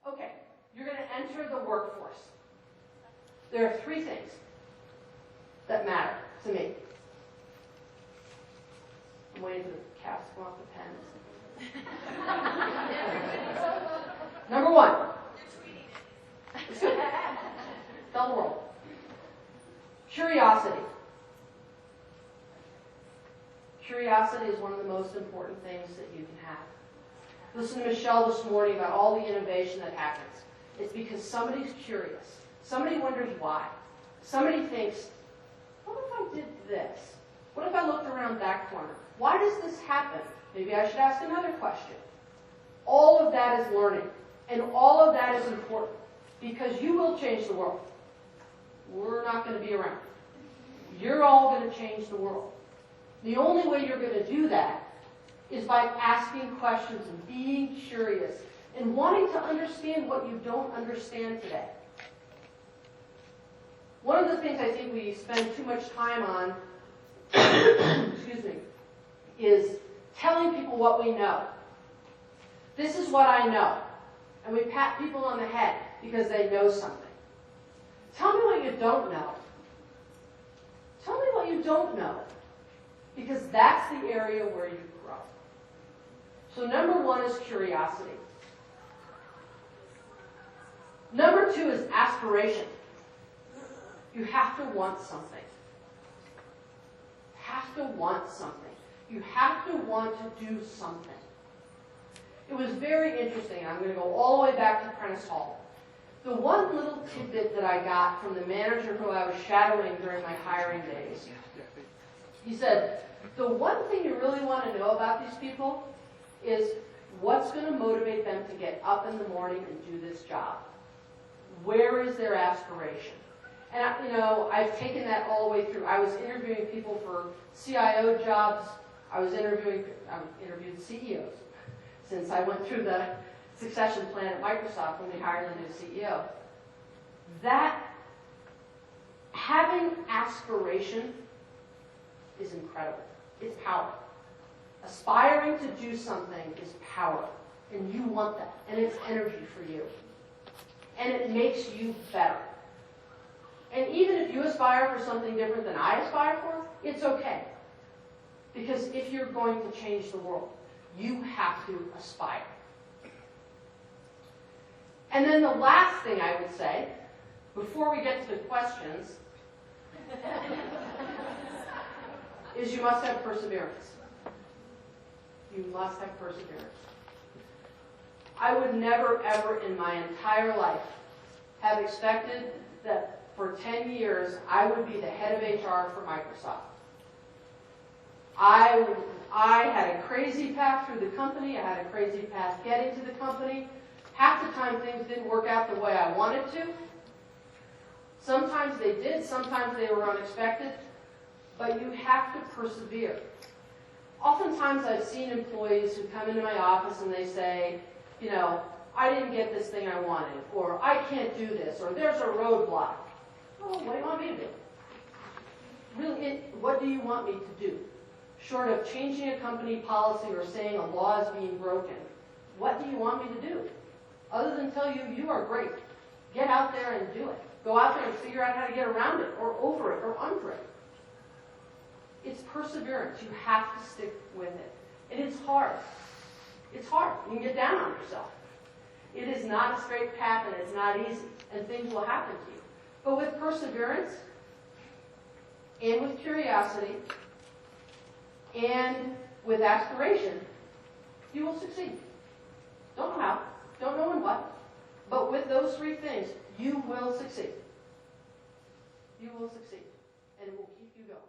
Okay, you're going to enter the workforce. There are three things that matter to me. I'm waiting for the caps to come off the pens. Number one. Tell the world. Curiosity. Curiosity is one of the most important things that you can have. Listen to Michelle this morning about all the innovation that happens. It's because somebody's curious. Somebody wonders why. Somebody thinks, what if I did this? What if I looked around that corner? Why does this happen? Maybe I should ask another question. All of that is learning. And all of that is important. Because you will change the world. We're not going to be around. You're all going to change the world. The only way you're going to do that is by asking questions and being curious and wanting to understand what you don't understand today. One of the things I think we spend too much time on excuse me, is telling people what we know. This is what I know. And we pat people on the head because they know something. Tell me what you don't know. Tell me what you don't know. Because that's the area where you grow. So number one is curiosity. Number two is aspiration. You have to want something. Have to want something. You have to want to do something. It was very interesting. I'm going to go all the way back to Prentice Hall. The one little tidbit that I got from the manager who I was shadowing during my hiring days, he said, the one thing you really want to know about these people is what's going to motivate them to get up in the morning and do this job. Where is their aspiration? And I've taken that all the way through. I was interviewing people for CIO jobs. I interviewed CEOs since I went through the succession plan at Microsoft when we hired the new CEO. That having aspiration is incredible. It's power. Aspiring to do something is power. And you want that. And it's energy for you. And it makes you better. And even if you aspire for something different than I aspire for, it's okay. Because if you're going to change the world, you have to aspire. And then the last thing I would say, before we get to the questions, is you must have perseverance. You must have perseverance. I would never, ever in my entire life have expected that for 10 years I would be the head of HR for Microsoft. I had a crazy path through the company. I had a crazy path getting to the company. Half the time things didn't work out the way I wanted to. Sometimes they did. Sometimes they were unexpected. But you have to persevere. Oftentimes I've seen employees who come into my office and they say, I didn't get this thing I wanted, or I can't do this, or there's a roadblock. Oh, what do you want me to do? Really, what do you want me to do? Short of changing a company policy or saying a law is being broken, what do you want me to do? Other than tell you, you are great. Get out there and do it. Go out there and figure out how to get around it, or over it, or under it. It's perseverance. You have to stick with it. And it's hard. It's hard. You can get down on yourself. It is not a straight path, and it's not easy. And things will happen to you. But with perseverance, and with curiosity, and with aspiration, you will succeed. Don't know how. Don't know in what. But with those three things, you will succeed. You will succeed. And it will keep you going.